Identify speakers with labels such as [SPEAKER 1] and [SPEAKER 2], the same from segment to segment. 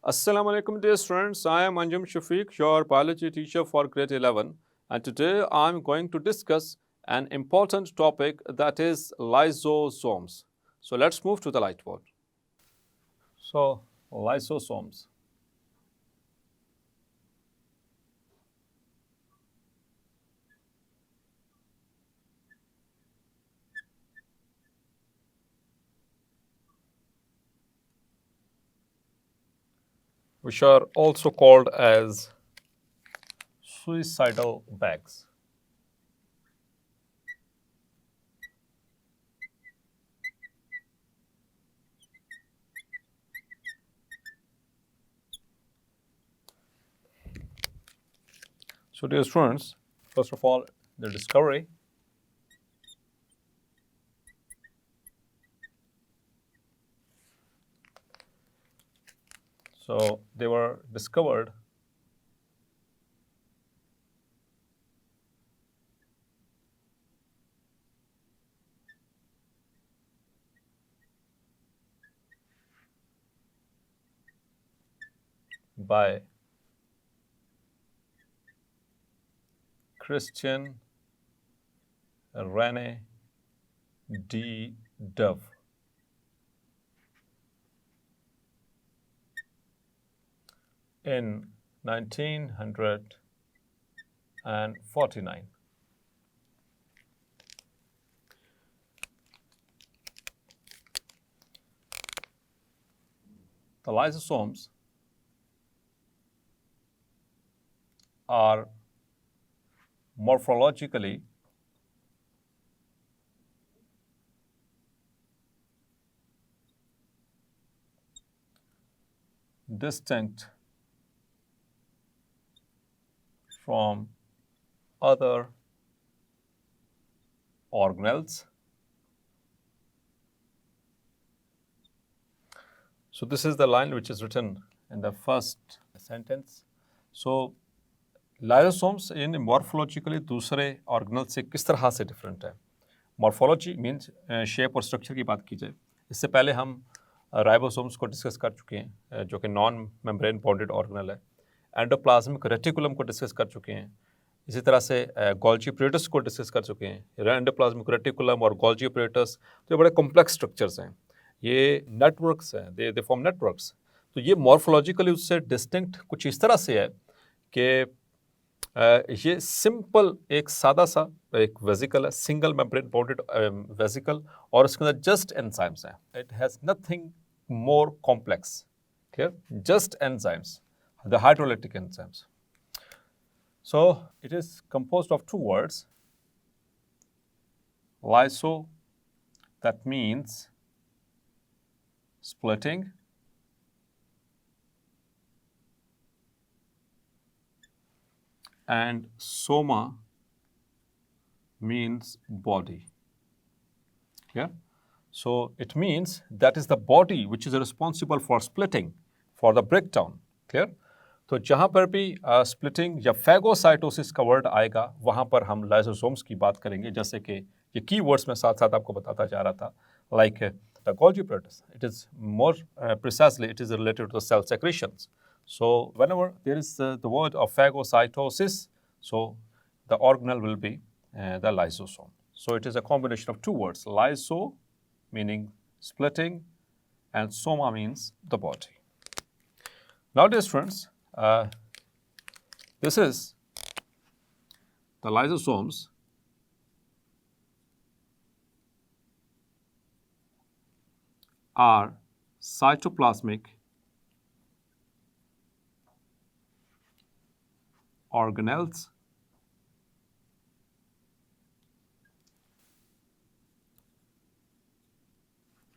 [SPEAKER 1] Assalamu alaikum dear students, I am Anjum Shafiq, your biology teacher for grade 11, and today I am going to discuss an important topic, that is lysosomes. So let's move to the whiteboard. So lysosomes. Which are also called as suicidal bags. So dear students, first of all, the discovery. So they were discovered by Christian Rene D. Dove in 1949. The lysosomes are morphologically distinct from other organelles. So this is the line which is written in the first sentence. So lysosomes in morphologically दूसरे organelle से किस तरह से different है? Morphology means shape और structure की बात की जाए, इससे पहले हम राइबोसोम्स को डिस्कस कर चुके हैं जो कि नॉन मेम्ब्रेन बॉन्डेड ऑर्गेनल है। एंडोप्लाज्मिक रेटिकुलम को डिस्कस कर चुके हैं। इसी तरह से गोल्जी ऑपरेटस को डिस्कस कर चुके हैं। एंडोप्लाज्मिक रेटिकुलम और गोल्जी ऑपरेटस तो ये बड़े कॉम्प्लेक्स स्ट्रक्चर्स हैं, ये नेटवर्क्स हैं, दे फॉर्म नेटवर्क्स। तो ये मॉर्फोलॉजिकली उससे डिस्टिंक्ट कुछ इस तरह से है कि ये सिंपल एक सादा सा एक वेजिकल है, सिंगल मेम्ब्रेन बॉन्डेड वेजिकल, और उसके अंदर जस्ट एंजाइम्स हैं। It has nothing more complex, clear, just enzymes, the hydrolytic enzymes. So it is composed of two words, lyso, that means splitting, and soma means body. Yeah, so it means that is the body which is responsible for splitting, for the breakdown. Clear? तो जहाँ पर भी splitting या phagocytosis का word आएगा वहाँ पर हम लाइसोसोम्स की बात करेंगे, जैसे कि ये की वर्ड्स में साथ साथ आपको बताता जा रहा था, like the Golgi apparatus, it is more precisely it is related to the cell secretions. So whenever there is the word of phagocytosis, so the organelle will be the lysosome. So it is a combination of two words, lyso meaning splitting and soma means the body. Now dear students, this is the lysosomes are cytoplasmic organelles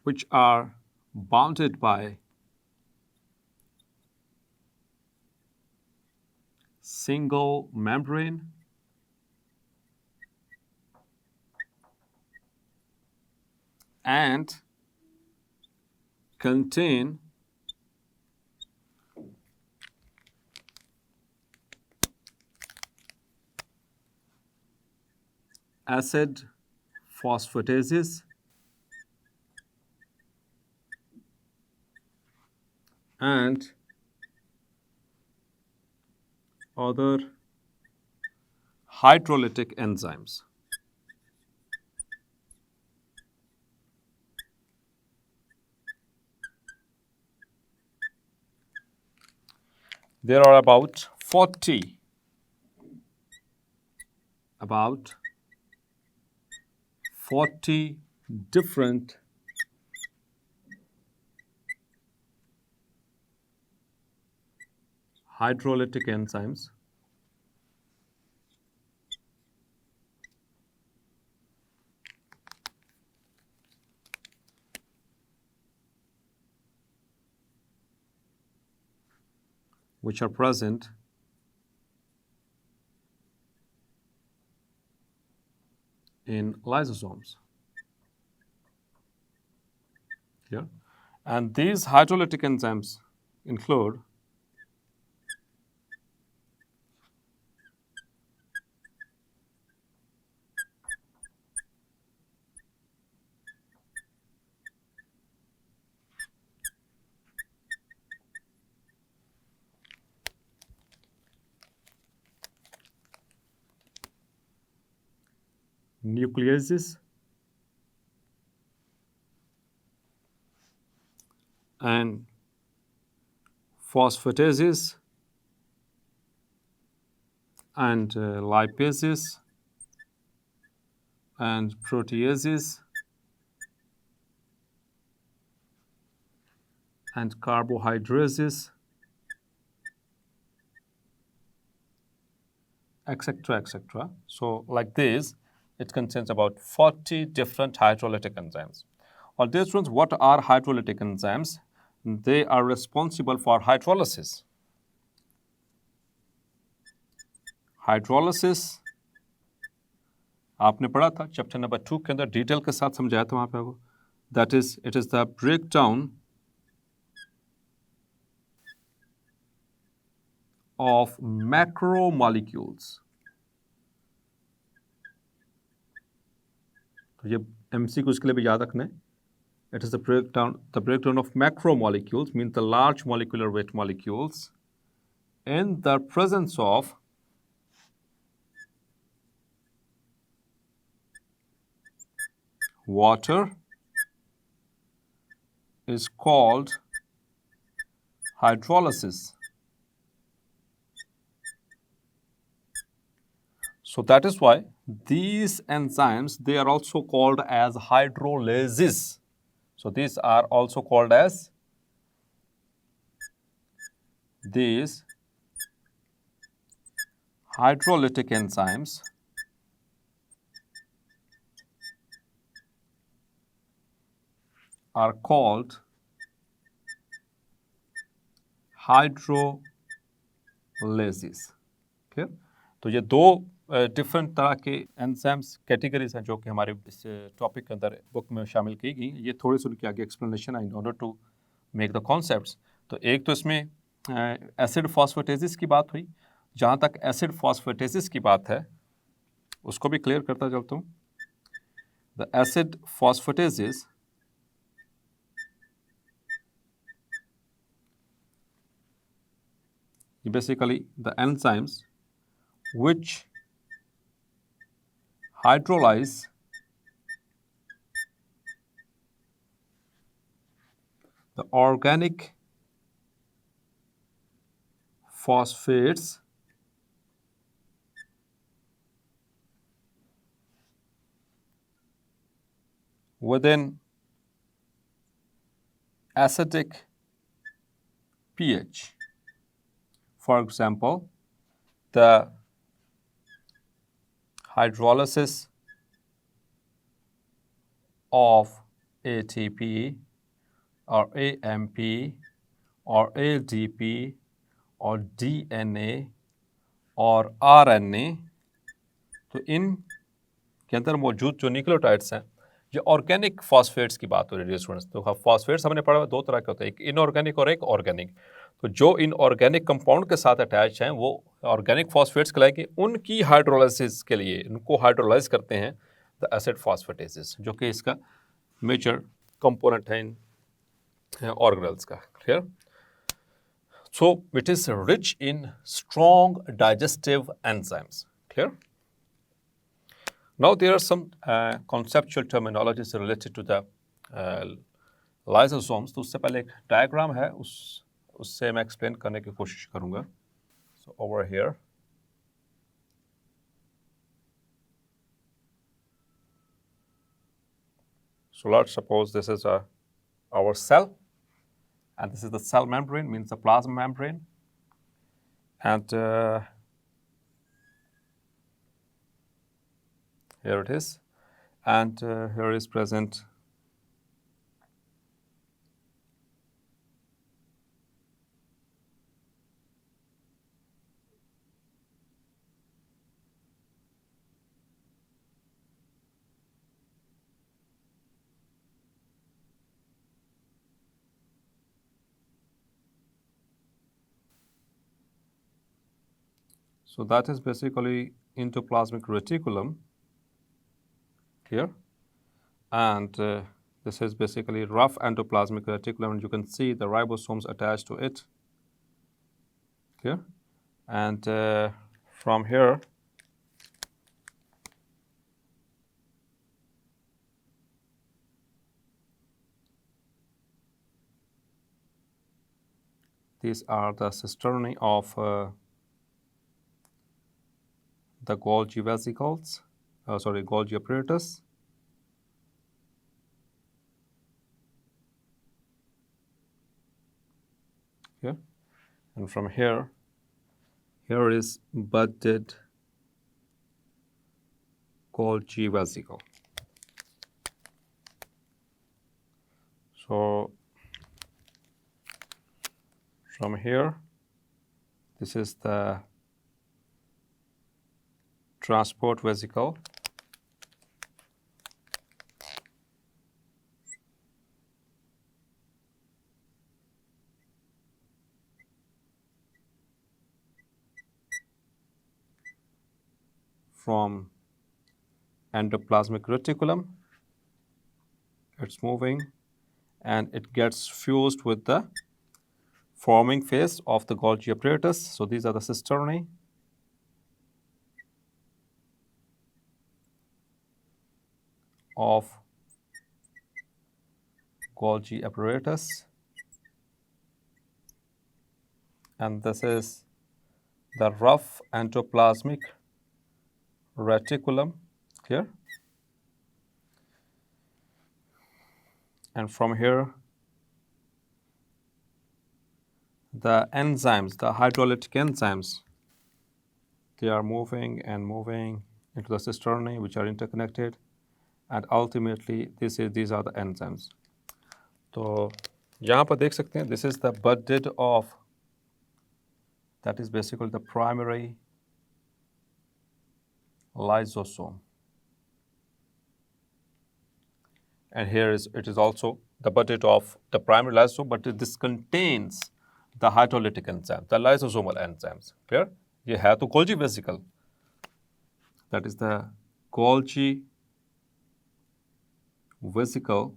[SPEAKER 1] which are bounded by single membrane and contain acid phosphatases and other hydrolytic enzymes. There are about 40 different hydrolytic enzymes which are present in lysosomes. Here. And these hydrolytic enzymes include nucleases and phosphatases and lipases and proteases and carbohydrases, etc., etc. So, like this, it contains about 40 different hydrolytic enzymes. Or dear students, what are hydrolytic enzymes? They are responsible for hydrolysis. Hydrolysis आपने पढ़ा था chapter number 2 के अंदर detail के साथ समझाया था वहाँ पे आपको. That is, it is the breakdown of macromolecules. तो ये MCQ के लिए भी याद रखना है. It is the breakdown of macromolecules, means the large molecular weight molecules in the presence of water is called hydrolysis. So that is why these enzymes, they are also called as hydrolases. So these are also called as these hydrolytic enzymes are called hydrolases. Clear? तो ये दो different तरह के enzymes categories हैं जो कि हमारे इस टॉपिक के अंदर बुक में शामिल की गई. ये थोड़े से उनके आगे एक्सप्लेनेशन है in order to make the concepts. तो एक तो इसमें एसिड फॉस्फेटेसिस की बात हुई. जहाँ तक एसिड फॉस्फेटेसिस की बात है उसको भी क्लियर करता चलता हूँ. The acid phosphatases basically the enzymes which hydrolyze the organic phosphates within acidic pH. For example, the hydrolysis of ATP or AMP or ADP or DNA और RNA. तो इन के अंदर मौजूद जो न्यूक्लियोटाइड्स हैं ये ऑर्गेनिक फॉस्फेट्स की बात हो रही है स्टूडेंट्स. तो फॉस्फेट्स हमने पढ़ा दो तरह के होते हैं, एक इनऑर्गेनिक और एक ऑर्गेनिक. तो जो इनऑर्गेनिक कंपाउंड के साथ अटैच हैं वो ऑर्गेनिक फॉस्फेट्स कहलाएंगे. उनकी हाइड्रोलाइसिस के लिए इनको हाइड्रोलाइज करते हैं द एसिड फॉस्फेटेसिस, जो कि इसका मेजर कंपोनेंट है इन ऑर्गेनल्स का. Clear? So it is rich in strong digestive enzymes. Clear? Now there are some conceptual terminologies related to the lysosomes. तो उससे पहले एक डायग्राम है, उससे मैं एक्सप्लेन करने की कोशिश करूँगा. So over here. So let's suppose this is our cell, and this is the cell membrane, means the plasma membrane. And here it is. And here is present so that is basically endoplasmic reticulum here, and this is basically rough endoplasmic reticulum, and you can see the ribosomes attached to it here. And from here, these are the cisternae of the Golgi vesicles, Golgi apparatus. Here, and from here is budded Golgi vesicle. So from here, this is the transport vesicle. From endoplasmic reticulum, it's moving, and it gets fused with the forming phase of the Golgi apparatus. So these are the cisternae. Of Golgi apparatus, and this is the rough endoplasmic reticulum here, and from here the enzymes, the hydrolytic enzymes, they are moving and moving into the cisternae, which are interconnected, and ultimately these are the enzymes. तो यहाँ पर देख सकते हैं, this is the budded of, that is basically the primary lysosome, and here it is also the budded of the primary lysosome, but this contains the hydrolytic enzymes, the lysosomal enzymes. Clear? ये है तो Golgi vesicle, that is the Golgi vesicle,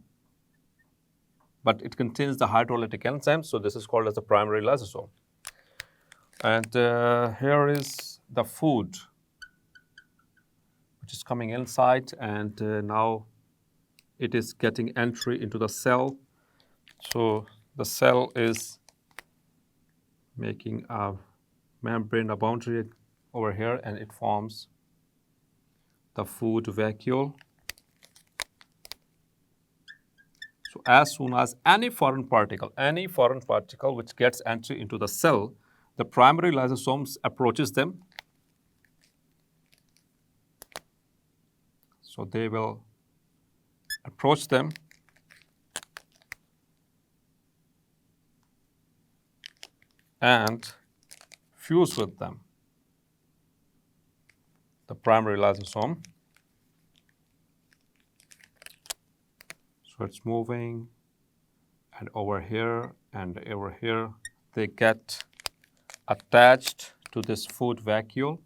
[SPEAKER 1] but it contains the hydrolytic enzymes, so this is called as the primary lysosome. And here is the food which is coming inside, and now it is getting entry into the cell. So the cell is making a membrane, a boundary over here, and it forms the food vacuole. So as soon as any foreign particle which gets entry into the cell, the primary lysosomes approaches them. So they will approach them and fuse with them, the primary lysosome. So it's moving, and over here and over here, they get attached to this food vacuole.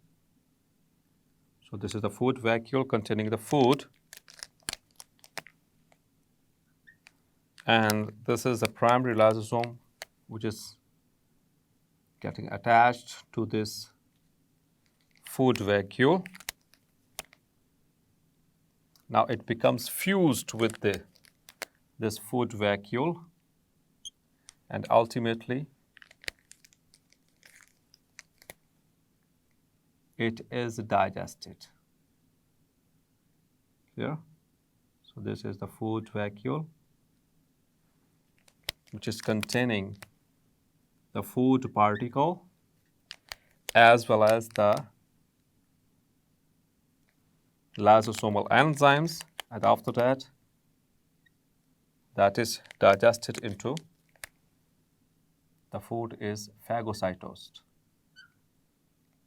[SPEAKER 1] So this is the food vacuole containing the food, and this is the primary lysosome, which is getting attached to this food vacuole. Now it becomes fused with this food vacuole, and ultimately it is digested. Clear? So this is the food vacuole, which is containing the food particle as well as the lysosomal enzymes, and after that is digested into the food is phagocytosed.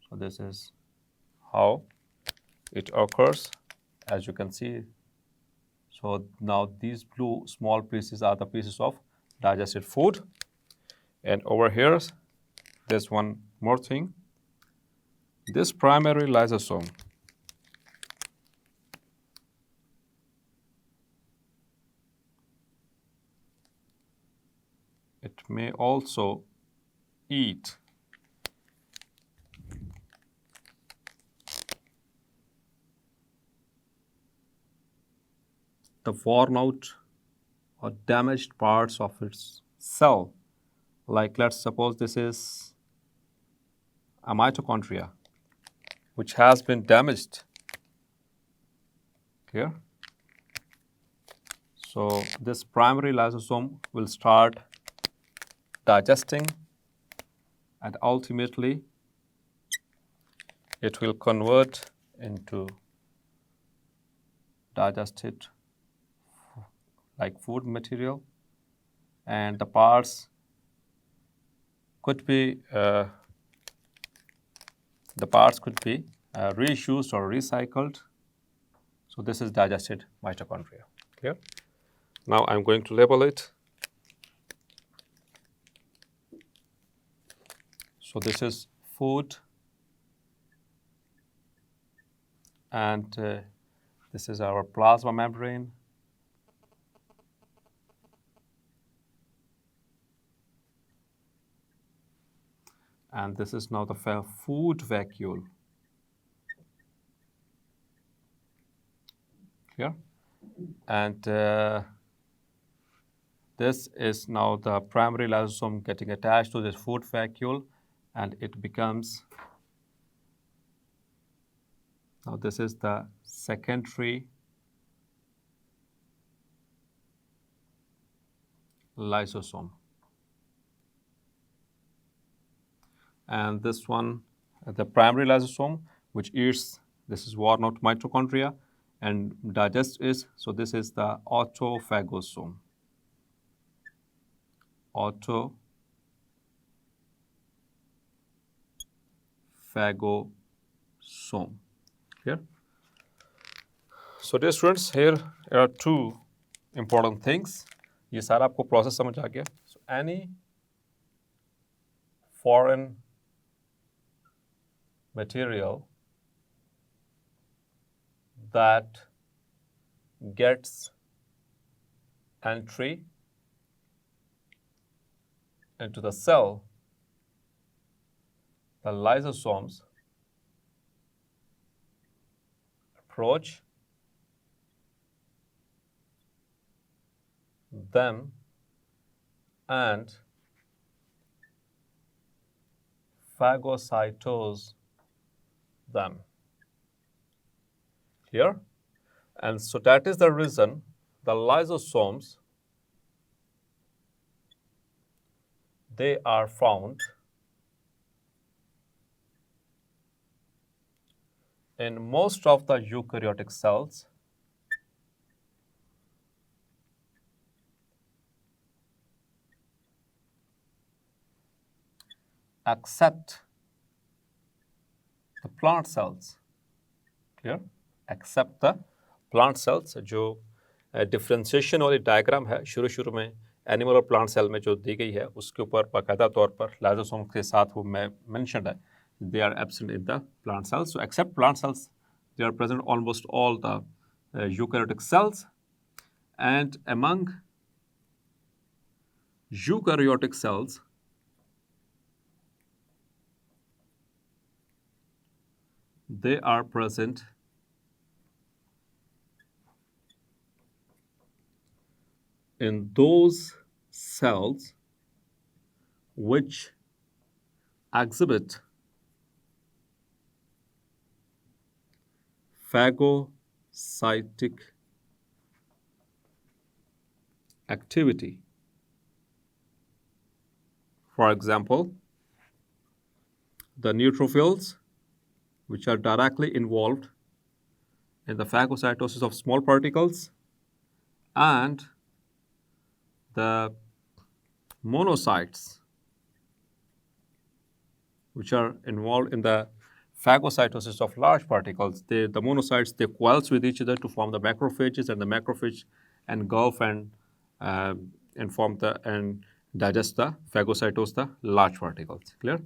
[SPEAKER 1] So this is how it occurs, as you can see. So now these blue small pieces are the pieces of digested food, and over here there's one more thing. This primary lysosome, it may also eat the worn out or damaged parts of its cell. Like, let's suppose this is a mitochondria which has been damaged. Clear? So this primary lysosome will start digesting, and ultimately it will convert into digested like food material, and the parts could be reused or recycled. So this is digested mitochondria. Clear? Now I'm going to label it. So this is food, and this is our plasma membrane. And this is now the food vacuole. Clear? And this is now the primary lysosome getting attached to this food vacuole, and it becomes, now this is the secondary lysosome. And this one, the primary lysosome, which eats, this is worn out mitochondria, and digests is, so this is the autophagosome. Autophagosome. Here. So dear students, here are two important things. ये सारा आपको process समझ आ गया. So any foreign material that gets entry into the cell, the lysosomes approach them and phagocytose them. Clear? And so that is the reason the lysosomes, they are found in most of the eukaryotic cells, except the plant cells. Clear? Except the plant cells. जो differentiation वाली diagram है शुरू में animal और plant cell में जो दी गई है, उसके ऊपर बाकायदा तौर पर लाइसोसोम के साथ वो मेंशन्ड है. They are absent in the plant cells. So except plant cells, they are present almost all the eukaryotic cells. And among eukaryotic cells, they are present in those cells which exhibit phagocytic activity. For example, the neutrophils, which are directly involved in the phagocytosis of small particles, and the monocytes, which are involved in the phagocytosis of large particles. The monocytes, they coalesce with each other to form the macrophages, and the macrophage engulf and form the and digest the phagocytose the large particles. Clear?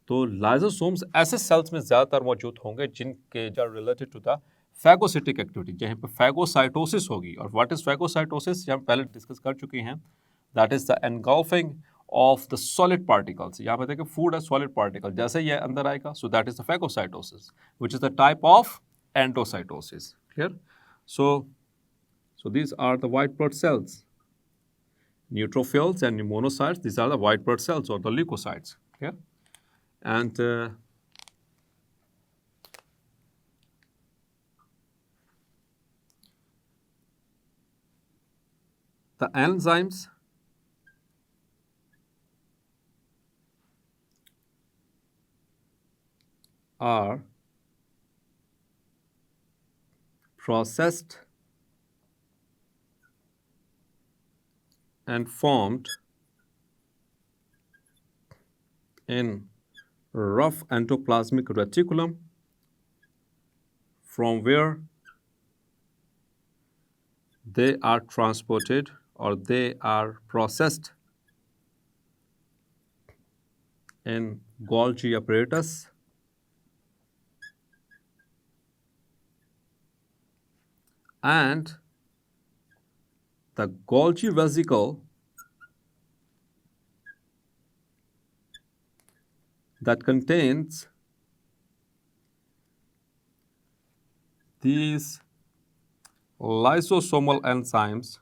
[SPEAKER 1] तो lysosomes ऐसे cells में ज़्यादातर मौजूद होंगे जिनके जो related to the phagocytic activity, जहाँ पे फैगोसाइटोसिस होगी. और व्हाट इज फैगोसाइटोसिस हम पहले डिस्कस कर चुके हैं. That is the engulfing of the solid particles. यहाँ पे देखिए फूड है सॉलिड पार्टिकल, जैसे ये अंदर आएगा so that is the phagocytosis which is the type of endocytosis. Clear? So these are the white blood cells. Neutrophils and monocytes, these are the white blood cells or the leukocytes. Clear? And the enzymes are processed and formed in rough endoplasmic reticulum, from where they are transported or they are processed in Golgi apparatus and the Golgi vesicle that contains these lysosomal enzymes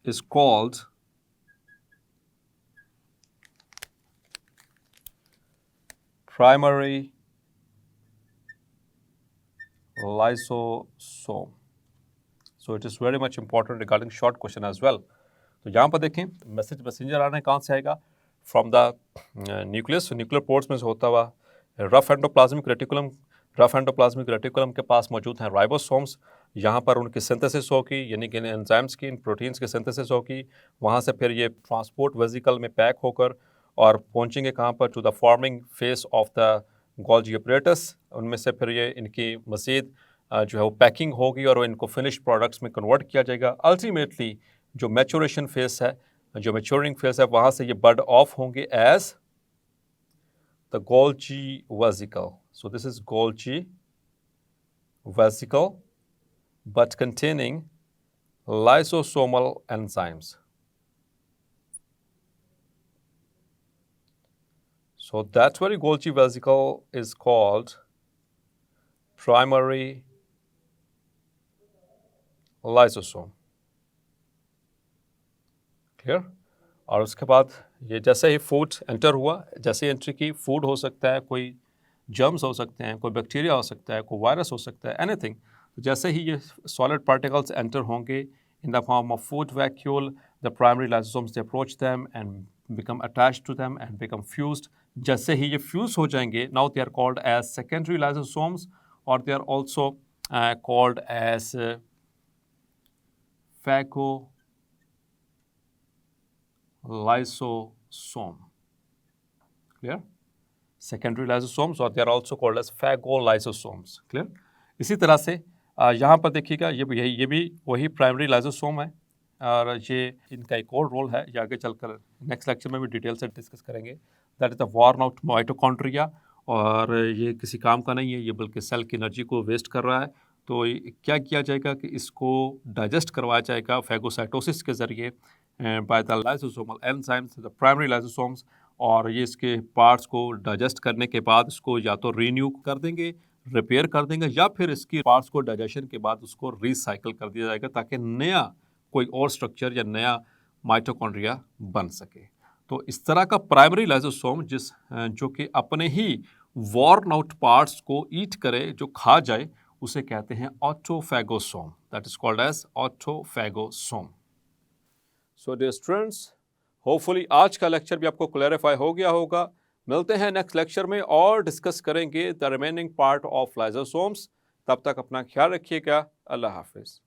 [SPEAKER 1] is called primary lysosome. So it is very much important regarding short question as well. तो यहाँ पर देखें messenger आना कहाँ से आएगा? From the nucleus. Nuclear ports में से होता हुआ rough endoplasmic reticulum. Rough endoplasmic reticulum के पास मौजूद हैं राइबोसोम्स. यहाँ पर उनकी सिंथेसिस होगी, यानी कि एंजाइम्स की, इन प्रोटीन्स की सिंथेसिस होगी. वहाँ से फिर ये ट्रांसपोर्ट वेजिकल में पैक होकर और पहुँचेंगे कहाँ पर? To the forming face of the Golgi apparatus. उनमें से फिर ये इनकी मज़ीद जो है वो पैकिंग होगी और इनको फिनिश प्रोडक्ट्स में कन्वर्ट किया जाएगा. अल्टीमेटली जो मैच्योरेशन फेस है, जो मैच्योरिंग फेस है, वहाँ से ये बर्ड ऑफ होंगे as the Golgi vesicle. So this is Golgi vesicle but containing lysosomal enzymes. So that very Golgi vesicle is called primary lysosome. Clear? और उसके बाद ये जैसे ही फूड एंटर हुआ, जैसे एंट्री की, फूड हो सकता है, कोई जर्म्स हो सकते हैं, कोई बैक्टीरिया हो सकता है, कोई वायरस हो सकता है, एनीथिंग. जैसे ही ये सॉलिड पार्टिकल्स एंटर होंगे in the form of food vacuole, the primary lysosomes, they approach them and become attached to them and become fused. जैसे ही ये fuse हो जाएंगे, now they are called as secondary lysosomes, or they are also called as phagolysosome. Clear? Secondary lysosomes, or they are also called as phagolysosomes. Clear? इसी तरह से यहाँ पर देखिएगा ये भी वही प्राइमरी लाइसोसोम है और ये इनका एक और रोल है, ये आगे चलकर नेक्स्ट लेक्चर में भी डिटेल से डिस्कस करेंगे. That is the worn out mitochondria. और ये किसी काम का नहीं है, ये बल्कि सेल की एनर्जी को वेस्ट कर रहा है. तो क्या किया जाएगा कि इसको डाइजेस्ट करवाया जाएगा फैगोसाइटोसिस के ज़रिए by the lysosomal enzymes, the primary lysosomes. और ये इसके पार्ट्स को डाइजेस्ट करने के बाद इसको या तो रीन्यू कर देंगे, रिपेयर कर देंगे, या फिर इसकी पार्ट्स को डाइजेशन के बाद उसको रिसाइकल कर दिया जाएगा ताकि नया कोई और स्ट्रक्चर या नया माइटोकॉन्ड्रिया बन सके। तो इस तरह का प्राइमरी लाइसोसोम जो कि अपने ही वॉर्न आउट पार्ट्स को ईट करे, जो खा जाए, उसे कहते हैं autophagosome. That is called as autophagosome. So dear students, hopefully आज का लेक्चर भी आपको क्लैरिफाई हो गया होगा। मिलते हैं नेक्स्ट लेक्चर में और डिस्कस करेंगे the remaining part of lysosomes. तब तक अपना ख्याल रखिएगा। अल्लाह हाफिज।